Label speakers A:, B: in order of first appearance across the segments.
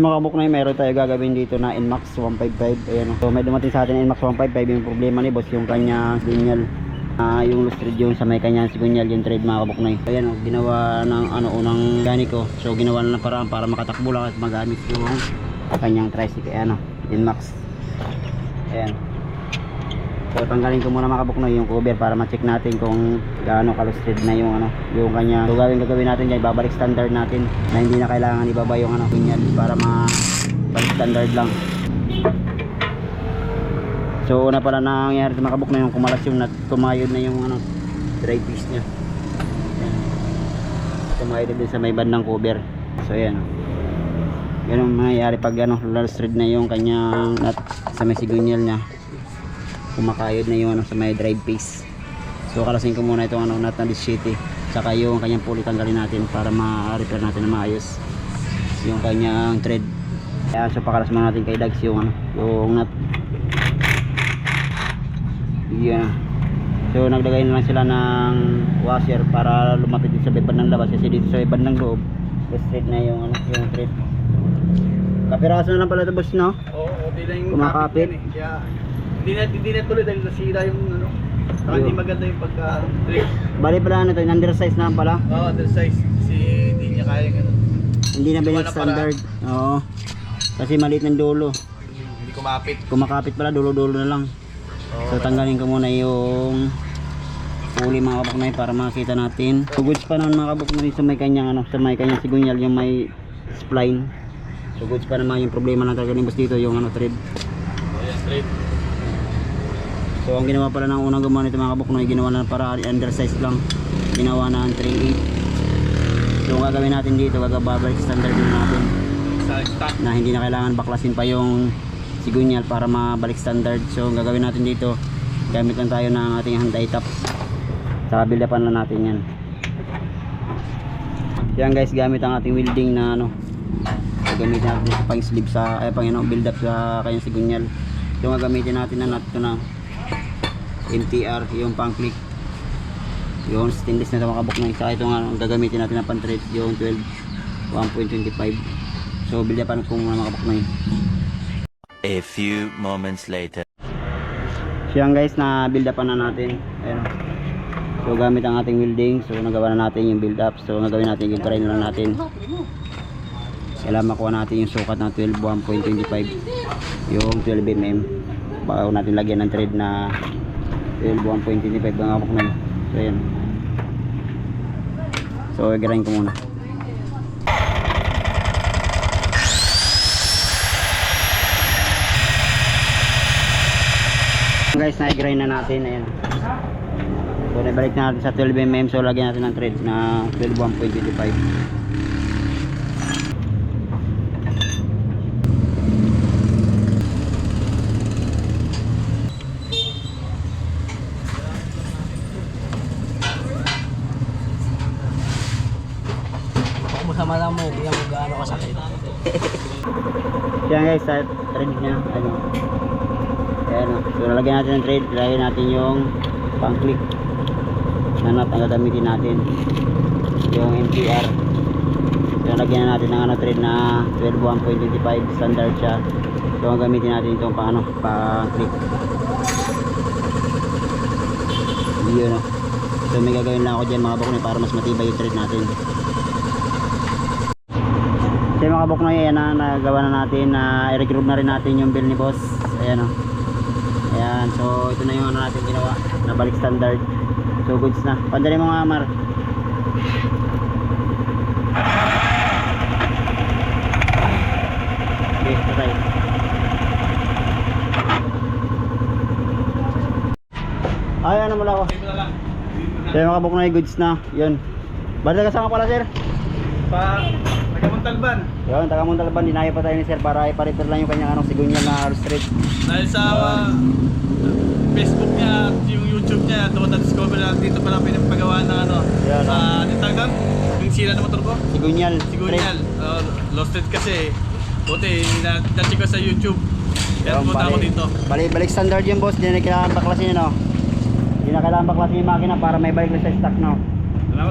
A: Mga kabuknoy, meron tayo gagawin dito na NMAX 155. Ayan, so may dumating sa atin na NMAX 155. Yung problema ni boss, yung kanya signal, yung loose thread yung sa may kanya signal, yung thread mga kabuknoy. Ayan, ginawa ng unang ganiko. So ginawa na ng paraan para makatakbo lang at magamit yung kanyang tricycle. Ayan, NMAX. Ayan. So tanggalin ko muna mga kabuknoy yung cover para ma-check natin kung gaano ka-loose na yung yung kanya. So gagawin natin diyan, babalik standard natin na hindi na kailangan ibaba yung signal para balik standard lang. So una pala nangyayari sa mga kabuknoy yung kumalas yung nut, tumayod na yung dry piece niya. Ayan. Tumayod din sa may bandang cover. So ayan. Ganun mangyayari pag loose thread na yung kanyang nut sa may signal niya. Kumakayod na yung sa may drive piece. So kalasin ko muna itong nut na disshitty, saka yung kanyang pulley tanggalin natin para ma-repair natin na maayos yung kanyang thread. Kaya so pakalas muna natin kay Dags yung nut. Yan. So naglagay na lang sila ng washer para lumapit din sa bandang labas, kasi dito sa bandang loob straight na yung yung thread. Kapiraso na lang pala ito boss, no?
B: Oo, di lang yung
A: kumakapit.
B: Kaya hindi na tuloy dahil nasira yung saka hindi maganda yung pagka-trick.
A: Bali pala ito, undersize na pala.
B: Oo, undersize. Kasi hindi niya kaya
A: hindi na bilang standard. Oo. Kasi maliit ng dulo.
B: Hindi kumapit.
A: Kumakapit pala, dulo-dulo na lang. So tanggalin ko muna yung pulley mga kabuknoy para makita natin. So goods pa naman mga kabuknoy sa may kanyang sa may kanyang sigunyal, yung may spline. So goods pa naman. Yung problema na talaga nimbos dito yung thread.
B: Ayan, straight.
A: So ang ginawa pala ng unang gumawa nito mga kabuknoy, ginawa na para undersize lang. Ginawa na ang 3.8. So ang gagawin natin dito, babalik standard din natin na hindi na kailangan baklasin pa yung sigunyal para mabalik standard. So ang gagawin natin dito, gamit lang tayo ng ating hand tie top. Saka build-upan lang natin yan. Yan guys, gamit ang ating welding na gagamitin natin sa pang sleeve sa build up sa kanyang sigunyal. Yung gagamitin natin na nut na MTR, yung pang click, yung stainless na ito mga kabuknoy. Saka ito nga gagamitin natin na pan thread, yung 12 1.25. So build upan ko mga kabuknoy.
C: A few moments later.
A: So yan guys, na build upan na natin. Ayan. So gamit ang ating welding, so nagawa na natin yung build up. So gagawin natin, yung try na lang natin. Kailangan makuha natin yung sukat ng 12 1.25, yung 12mm, bago natin lagyan ng thread na 12 1.25 mga kabuknoy. So ayan. So i-grind ko muna. Guys, na-grind na natin. Ayan. So nabalik na natin sa 12mm. So lagyan natin ng thread na 12 1.25.
B: Masama lang mo, hindi mo gaano kasakit.
A: Yan guys, sa thread niya. Ayan. So lalagyan natin ng thread. Lalagyan natin yung pang click na nut ang gagamitin natin, yung MTR. So lalagyan natin ng thread na 12 1.25, standard siya. So ang gamitin natin itong pang click. Yun, no? So may gagawin lang ako dyan mga kabuknoy para mas matibay yung thread natin. So mga kabuknoy, ayan na, nagawa na natin, i-regroup na rin natin yung bill ni boss. Ayan, o. Ayan, so ito na yung natin ginawa, nabalik standard. So goods na. Pandali mo nga, Mar. Okay, patay. Ayan na mula ko. So mga kabuknoy, goods na. Yun. Balik ka saan pala, sir?
B: Taga-Montalban.
A: Yun, taga-Montalban. Dinayo pa tayo ni sir para ipa-repair lang yung kanyang sigunyal na straight.
B: Dahil sa Facebook niya at yung YouTube niya, doon na-discover na dito pala pinapagawa ng
A: Yan,
B: sa nitagdan, yung sila ng motor ko.
A: Sigunyal.
B: Sigunyal. Lost it kasi. Buti, na-check ko sa YouTube. Kaya pumunta ako dito.
A: Balik standard yung boss. Hindi na kailangan baklasin yun, no? Hindi na kailangan baklasin yung makina para may balik na sa stock, no?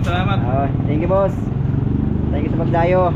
B: Salamat.
A: Thank you, boss. Thank you sa pagdayo.